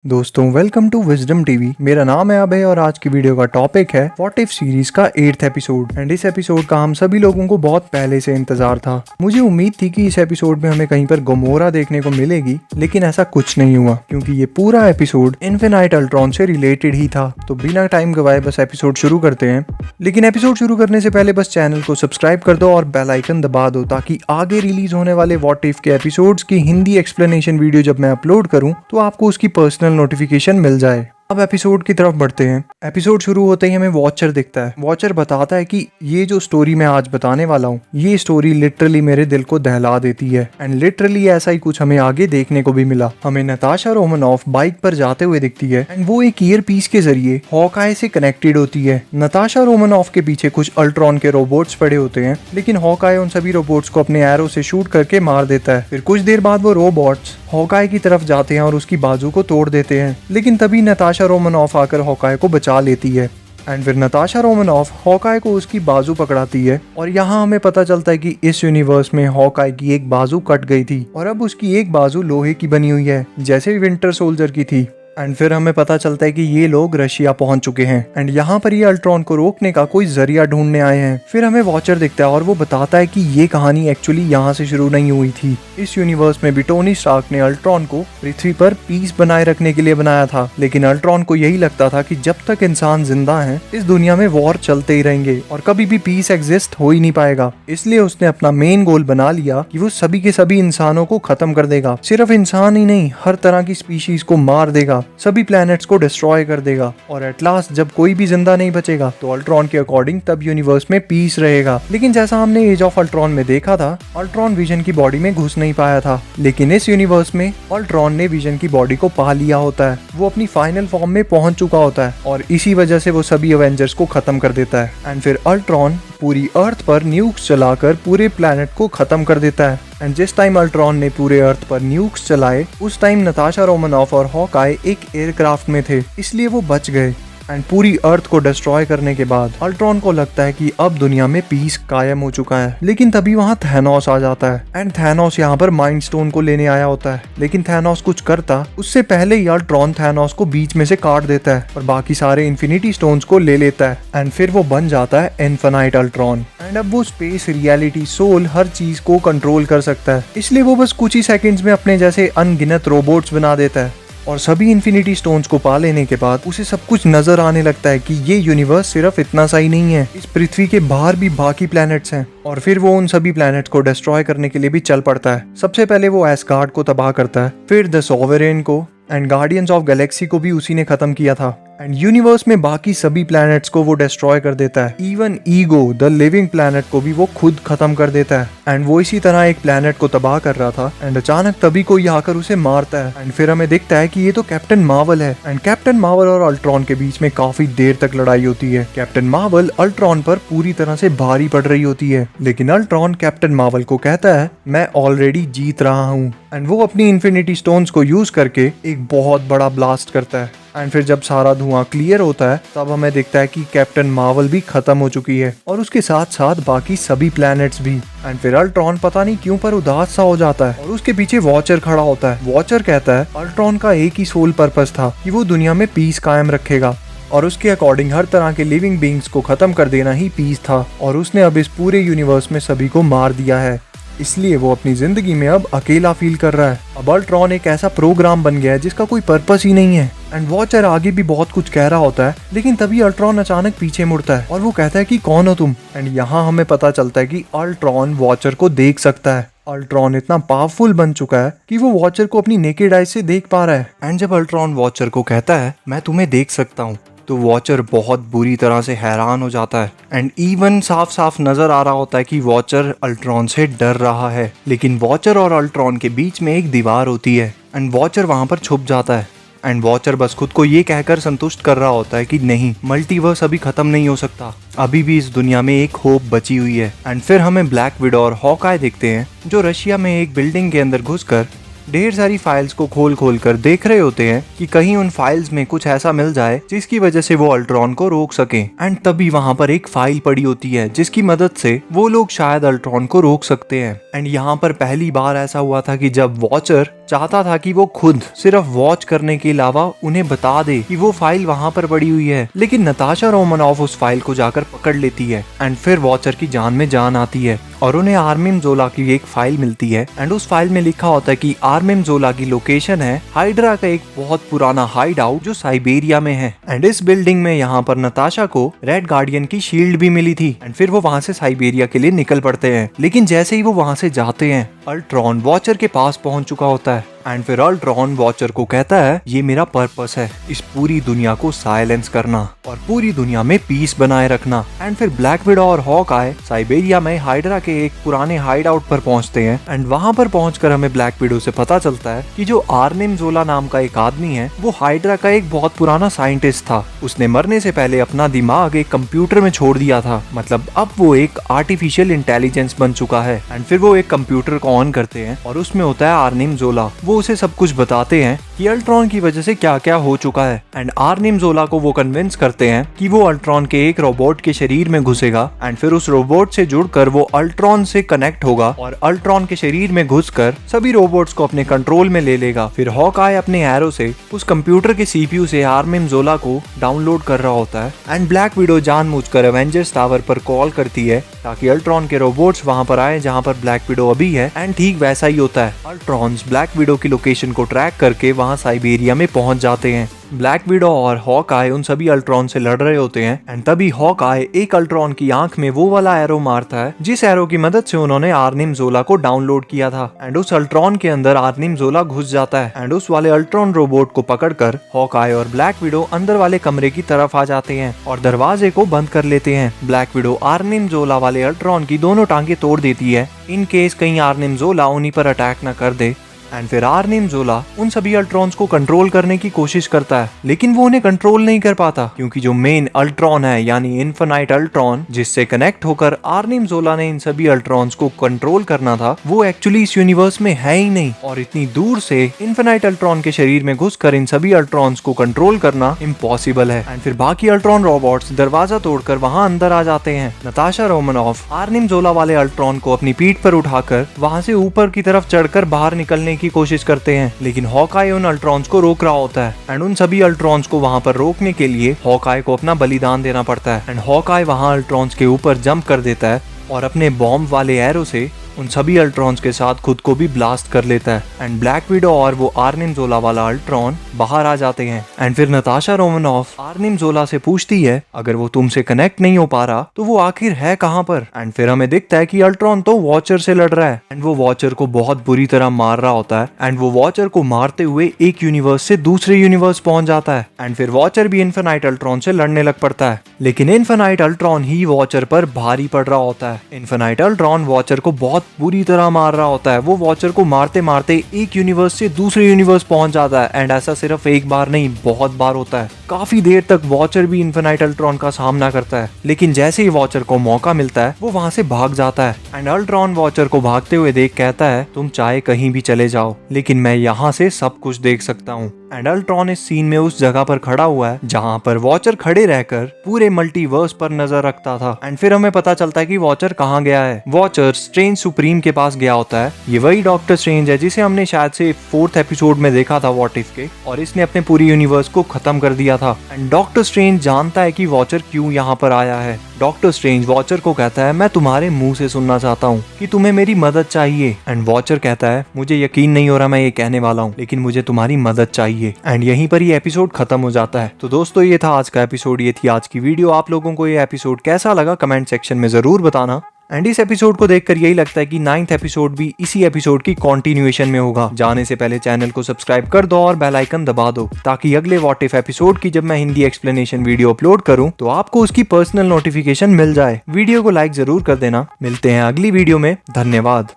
दोस्तों welcome to wisdom TV. मेरा नाम है अभय और आज की वीडियो का टॉपिक है व्हाट इफ सीरीज का 8th एपिसोड। एंड इस एपिसोड का हम सभी लोगों को बहुत पहले से इंतजार था। मुझे उम्मीद थी कि इस एपिसोड में हमें कहीं पर गोमोरा देखने को मिलेगी, लेकिन ऐसा कुछ नहीं हुआ क्योंकि ये पूरा एपिसोड इन्फिनाइट अल्ट्रॉन से रिलेटेड ही था। तो बिना टाइम गवाए बस एपिसोड शुरू करते हैं। लेकिन एपिसोड शुरू करने से पहले बस चैनल को सब्सक्राइब कर दो और बेल आइकन दबा दो ताकि आगे रिलीज होने वाले व्हाट इफ के एपिसोड्स की हिंदी एक्सप्लेनेशन वीडियो जब मैं अपलोड करूं तो आपको उसकी पर्सनल नोटिफिकेशन मिल जाए। अब एपिसोड की तरफ बढ़ते हैं। एपिसोड शुरू होते ही हमें वॉचर दिखता है। वॉचर बताता है कि ये जो स्टोरी मैं आज बताने वाला हूँ, ये स्टोरी लिटरली मेरे दिल को दहला देती है। एंड लिटरली ऐसा ही कुछ हमें आगे देखने को भी मिला। हमें नताशा रोमनॉफ बाइक पर जाते हुए दिखती है एंड वो एक ईयर पीस के जरिए हॉकाई से कनेक्टेड होती है। नताशा रोमनॉफ के पीछे कुछ अल्ट्रॉन के रोबोट्स पड़े होते हैं, लेकिन हॉकाई उन सभी रोबोट्स को अपने एरो से शूट करके मार देता है। फिर कुछ देर बाद वो रोबोट्स हॉकाई की तरफ जाते हैं और उसकी बाजू को तोड़ देते हैं, लेकिन तभी नताशा रोमनॉफ आकर हॉकाई को बचा लेती है। एंड फिर नताशा रोमनॉफ हॉकाई को उसकी बाजू पकड़ाती है और यहाँ हमें पता चलता है कि इस यूनिवर्स में हॉकाई की एक बाजू कट गई थी और अब उसकी एक बाजू लोहे की बनी हुई है, जैसे विंटर सोल्जर की थी। एंड फिर हमें पता चलता है कि ये लोग रशिया पहुंच चुके हैं एंड यहाँ पर ये अल्ट्रॉन को रोकने का कोई जरिया ढूंढने आए हैं। फिर हमें वॉचर दिखता है और वो बताता है कि ये कहानी एक्चुअली यहाँ से शुरू नहीं हुई थी। इस यूनिवर्स में भी टोनी स्टार्क ने अल्ट्रॉन को पृथ्वी पर पीस बनाए रखने के लिए बनाया था, लेकिन अल्ट्रॉन को यही लगता था कि जब तक इंसान जिंदा है इस दुनिया में वॉर चलते ही रहेंगे और कभी भी पीस एग्जिस्ट हो ही नहीं पाएगा। इसलिए उसने अपना मेन गोल बना लिया कि वो सभी के सभी इंसानों को खत्म कर देगा। सिर्फ इंसान ही नहीं, हर तरह की स्पीशीज को मार देगा, सभी प्लैनेट्स को डिस्ट्रॉय कर देगा और एट लास्ट जब कोई भी जिंदा नहीं बचेगा तो अल्ट्रॉन के अकॉर्डिंग तब यूनिवर्स में पीस रहेगा। लेकिन जैसा हमने एज ऑफ अल्ट्रॉन में देखा था, अल्ट्रॉन विजन की बॉडी में घुस नहीं पाया था, लेकिन इस यूनिवर्स में अल्ट्रॉन ने विजन की बॉडी को पा लिया होता है। वो अपनी फाइनल फॉर्म में पहुंच चुका होता है और इसी वजह से वो सभी अवेंजर्स को खत्म कर देता है। एंड फिर अल्ट्रॉन पूरी अर्थ पर न्यूक्स चलाकर पूरे प्लैनेट को खत्म कर देता है। एंड जिस टाइम अल्ट्रॉन ने पूरे अर्थ पर न्यूक्स चलाए उस टाइम नताशा रोमनॉफ और हॉकाई एक एयरक्राफ्ट में थे, इसलिए वो बच गए। एंड पूरी अर्थ को डिस्ट्रॉय करने के बाद अल्ट्रॉन को लगता है कि अब दुनिया में पीस कायम हो चुका है, लेकिन तभी वहाँ थैनोस आ जाता है। एंड थैनोस यहाँ पर माइंड स्टोन को लेने आया होता है, लेकिन थैनोस कुछ करता उससे पहले ही अल्ट्रॉन थैनोस को बीच में से काट देता है और बाकी सारे इन्फिनिटी स्टोन्स को ले लेता है। एंड फिर वो बन जाता है इन्फिनाइट अल्ट्रॉन। एंड अब वो स्पेस, रियलिटी, सोल हर चीज को कंट्रोल कर सकता है, इसलिए वो बस कुछ ही सेकंड्स में अपने जैसे अनगिनत रोबोट्स बना देता है। और सभी इन्फिनिटी स्टोन्स को पा लेने के बाद उसे सब कुछ नजर आने लगता है कि ये यूनिवर्स सिर्फ इतना सा ही नहीं है, इस पृथ्वी के बाहर भी बाकी प्लैनेट्स हैं। और फिर वो उन सभी प्लैनेट्स को डिस्ट्रॉय करने के लिए भी चल पड़ता है। सबसे पहले वो एस्गार्ड को तबाह करता है, फिर द सोवरेन को एंड गार्डियंस ऑफ गैलेक्सी को भी उसी ने खत्म किया था। एंड यूनिवर्स में बाकी सभी प्लैनेट्स को वो डिस्ट्रॉय कर देता है। Even ego the living planet को भी वो खुद खत्म कर देता है। एंड वो इसी तरह एक प्लैनेट को तबाह कर रहा था एंड अचानक तभी कोई आकर उसे मारता है। एंड फिर हमें दिखता है कि ये तो कैप्टन मार्वल है। एंड कैप्टन मार्वल और अल्ट्रॉन के बीच में काफी देर तक लड़ाई होती है। कैप्टन मार्वल अल्ट्रॉन पर पूरी तरह से भारी पड़ रही होती है, लेकिन अल्ट्रॉन कैप्टन मार्वल को कहता है मैं ऑलरेडी जीत रहा हूँ। एंड वो अपनी इन्फिनिटी स्टोन्स को यूज करके एक बहुत बड़ा ब्लास्ट करता है। एंड फिर जब सारा धुआं क्लियर होता है तब हमें दिखता है कि कैप्टन मार्वल भी खत्म हो चुकी है और उसके साथ साथ बाकी सभी प्लैनेट्स भी। एंड फिर अल्ट्रॉन पता नहीं क्यों पर उदास सा हो जाता है और उसके पीछे वॉचर खड़ा होता है। वॉचर कहता है अल्ट्रॉन का एक ही सोल पर्पस था कि वो दुनिया में पीस कायम रखेगा और उसके अकॉर्डिंग हर तरह के लिविंग बींग्स को खत्म कर देना ही पीस था, और उसने अब इस पूरे यूनिवर्स में सभी को मार दिया है, इसलिए वो अपनी जिंदगी में अब अकेला फील कर रहा है। अब अल्ट्रॉन एक ऐसा प्रोग्राम बन गया है जिसका कोई पर्पस ही नहीं है। एंड वॉचर आगे भी बहुत कुछ कह रहा होता है, लेकिन तभी अल्ट्रॉन अचानक पीछे मुड़ता है और वो कहता है कि कौन हो तुम। एंड यहाँ हमें पता चलता है कि अल्ट्रॉन वॉचर को देख सकता है। अल्ट्रॉन इतना पावरफुल बन चुका है कि वो वॉचर को अपनी नेकेड आइज से देख पा रहा है। एंड जब अल्ट्रॉन वॉचर को कहता है मैं तुम्हें देख सकता हूँ, तो वॉचर बहुत बुरी तरह से हैरान हो जाता है। एंड इवन साफ साफ नजर आ रहा होता है कि वॉचर अल्ट्रॉन से डर रहा है, लेकिन वॉचर और अल्ट्रॉन के बीच में एक दीवार होती है एंड वॉचर वहां पर छुप जाता है। एंड वॉचर बस खुद को ये कहकर संतुष्ट कर रहा होता है कि नहीं, मल्टीवर्स अभी खत्म नहीं हो सकता, अभी भी इस दुनिया में एक होप बची हुई है। एंड फिर हमें ब्लैक विडो और हॉकाई देखते हैं जो रशिया में एक बिल्डिंग के अंदर घुसकर ढेर सारी फाइल्स को खोल खोल कर देख रहे होते हैं कि कहीं उन फाइल्स में कुछ ऐसा मिल जाए जिसकी वजह से वो अल्ट्रॉन को रोक सके। एंड तभी वहाँ पर एक फाइल पड़ी होती है जिसकी मदद से वो लोग शायद अल्ट्रॉन को रोक सकते हैं। एंड यहाँ पर पहली बार ऐसा हुआ था कि जब वॉचर चाहता था कि वो खुद सिर्फ वॉच करने के अलावा उन्हें बता दे कि वो फाइल वहाँ पर पड़ी हुई है, लेकिन नताशा रोमनॉफ उस फाइल को जाकर पकड़ लेती है। एंड फिर वॉचर की जान में जान आती है और उन्हें आर्मिम जोला की एक फाइल मिलती है। एंड उस फाइल में लिखा होता है कि आर्मिम जोला की लोकेशन है हाइड्रा का एक बहुत पुराना हाइड आउट जो साइबेरिया में है। एंड इस बिल्डिंग में यहाँ पर नताशा को रेड गार्डियन की शील्ड भी मिली थी। एंड फिर वो वहाँ से साइबेरिया के लिए निकल पड़ते हैं, लेकिन जैसे ही वो वहाँ से जाते हैं अल्ट्रॉन वॉचर के पास पहुंच चुका होता है। एंड फिर अल्ट्रॉन वॉचर को कहता है ये मेरा पर्पस है, इस पूरी दुनिया को साइलेंस करना और पूरी दुनिया में पीस बनाए रखना। एंड फिर ब्लैक विडो और हॉक आए साइबेरिया में हाइड्रा के एक पुराने हाइड आउट पर पहुंचते हैं। एंड वहां पर पहुंचकर हमें ब्लैक विडो से पता चलता है कि जो आर्निम जोला नाम का एक आदमी है वो हाइड्रा का एक बहुत पुराना साइंटिस्ट था। उसने मरने से पहले अपना दिमाग एक कंप्यूटर में छोड़ दिया था, मतलब अब वो एक आर्टिफिशियल इंटेलिजेंस बन चुका है। एंड फिर वो एक कंप्यूटर को ऑन करते हैं और उसमें होता है आर्निम जोला। वो उसे सब कुछ बताते हैं कि अल्ट्रॉन की वजह से क्या क्या हो चुका है। एंड आर्निम जोला को वो कन्विंस करते हैं कि वो अल्ट्रॉन के एक रोबोट के शरीर में घुसेगा एंड फिर उस रोबोट से जुड़कर वो अल्ट्रॉन से कनेक्ट होगा और अल्ट्रॉन के शरीर में घुसकर सभी रोबोट्स को अपने कंट्रोल में ले लेगा। फिर हॉकआई अपने एरो से उस कंप्यूटर के सीपीयू से आर्निम जोला को डाउनलोड कर रहा होता है। एंड ब्लैक विडो जानबूझकर एवेंजर्स टावर पर कॉल करती है ताकि अल्ट्रॉन के रोबोट्स वहां पर आए जहां पर ब्लैक विडो अभी है। एंड ठीक वैसा ही होता है, अल्ट्रॉन्स ब्लैक विडो की लोकेशन को ट्रैक करके वहां साइबेरिया में पहुंच जाते हैं। ब्लैक विडो और हॉकआई उन सभी अल्ट्रॉन से लड़ रहे होते हैं। एंड तभी हॉकआई एक अल्ट्रॉन की आंख में वो वाला एरो मारता है जिस एरो की मदद से उन्होंने आर्निम जोला को डाउनलोड किया था। एंड उस अल्ट्रॉन के अंदर आर्निम जोला घुस जाता है। एंड उस वाले अल्ट्रॉन रोबोट को पकड़कर हॉकआई और ब्लैक विडो अंदर वाले कमरे की तरफ आ जाते हैं और दरवाजे को बंद कर लेते हैं। ब्लैक विडो आर्निम जोला वाले अल्ट्रॉन की दोनों टांगे तोड़ देती है इन केस कहीं आर्निम जोला उन्हीं पर अटैक न कर दे। एंड फिर आर्निम जोला उन सभी अल्ट्रॉन्स को कंट्रोल करने की कोशिश करता है, लेकिन वो उन्हें कंट्रोल नहीं कर पाता क्योंकि जो मेन अल्ट्रॉन है यानी इन्फिनाइट अल्ट्रॉन जिससे कनेक्ट होकर आर्निम जोला ने इन सभी अल्ट्रॉन्स को कंट्रोल करना था वो एक्चुअली इस यूनिवर्स में है ही नहीं। और इतनी दूर से इन्फिनाइट अल्ट्रॉन के शरीर में घुसकर इन सभी अल्ट्रॉन्स को कंट्रोल करना इम्पॉसिबल है। एंड फिर बाकी अल्ट्रॉन रोबोट्स दरवाजा तोड़कर वहां अंदर आ जाते हैं। नताशा रोमनॉफ आर्निम जोला वाले अल्ट्रॉन को अपनी पीठ पर उठाकर वहां से ऊपर की तरफ चढ़कर बाहर निकलने की कोशिश करते हैं, लेकिन हॉकआई उन अल्ट्रॉन्स को रोक रहा होता है। एंड उन सभी अल्ट्रॉन्स को वहां पर रोकने के लिए हॉकआई को अपना बलिदान देना पड़ता है। एंड हॉकआई वहां अल्ट्रॉन्स के ऊपर जंप कर देता है और अपने बॉम्ब वाले एरो से उन सभी अल्ट्रॉन्स के साथ खुद को भी ब्लास्ट कर लेता है। एंड ब्लैक विडो और वो आर्निम जोला वाला अल्ट्रॉन बाहर आ जाते हैं। एंड फिर नताशा रोमनॉफ आर्निम जोला से पूछती है अगर वो तुमसे कनेक्ट नहीं हो पा रहा तो वो आखिर है कहाँ पर। एंड फिर हमें दिखता है कि अल्ट्रॉन तो वॉचर से लड़ रहा है एंड वो वॉचर को बहुत बुरी तरह मार रहा होता है। एंड वो वॉचर को मारते हुए एक यूनिवर्स से दूसरे यूनिवर्स पहुंच जाता है। एंड फिर वॉचर भी इन्फिनाइट अल्ट्रॉन से लड़ने लग पड़ता है, लेकिन इन्फिनाइट अल्ट्रॉन ही वॉचर पर भारी पड़ रहा होता है। इन्फिनाइट अल्ट्रॉन वॉचर को बहुत बुरी तरह मार रहा होता है। वो वॉचर को मारते मारते एक यूनिवर्स से दूसरे यूनिवर्स पहुंच जाता है। एंड ऐसा सिर्फ एक बार नहीं बहुत बार होता है। काफी देर तक वॉचर भी इन्फिनाइट अल्ट्रॉन का सामना करता है, लेकिन जैसे ही वॉचर को मौका मिलता है वो वहां से भाग जाता है। एंड अल्ट्रॉन वॉचर को भागते हुए देख कहता है तुम चाहे कहीं भी चले जाओ लेकिन मैं यहाँ से सब कुछ देख सकता हूँ। एंड अल्ट्रॉन इस सीन में उस जगह पर खड़ा हुआ है जहाँ पर वॉचर खड़े रहकर पूरे मल्टीवर्स पर नजर रखता था। एंड फिर हमें पता चलता है कि वॉचर कहाँ गया है। वॉचर स्ट्रेंज सुप्रीम के पास गया होता है। ये वही डॉक्टर स्ट्रेंज है जिसे हमने शायद से 4th एपिसोड में देखा था व्हाट इफ के, और इसने अपने पूरी यूनिवर्स को खत्म कर दिया था। एंड डॉक्टर स्ट्रेंज जानता है कि वॉचर क्यों यहाँ पर आया है। डॉक्टर स्ट्रेंज वॉचर को कहता है मैं तुम्हारे मुंह से सुनना चाहता हूँ कि तुम्हें मेरी मदद चाहिए। एंड वॉचर कहता है मुझे यकीन नहीं हो रहा मैं ये कहने वाला हूँ, लेकिन मुझे तुम्हारी मदद चाहिए। एंड यहीं पर ये एपिसोड खत्म हो जाता है। तो दोस्तों ये था आज का एपिसोड, ये थी आज की वीडियो। आप लोगों को ये एपिसोड कैसा लगा कमेंट सेक्शन में जरूर बताना। एंड इस एपिसोड को देखकर यही लगता है कि 9th एपिसोड भी इसी एपिसोड की कंटिन्यूएशन में होगा। जाने से पहले चैनल को सब्सक्राइब कर दो और बेल आइकन दबा दो ताकि अगले व्हाट इफ एपिसोड की जब मैं हिंदी एक्सप्लेनेशन वीडियो अपलोड करूं तो आपको उसकी पर्सनल नोटिफिकेशन मिल जाए। वीडियो को लाइक जरूर कर देना। मिलते हैं अगली वीडियो में। धन्यवाद।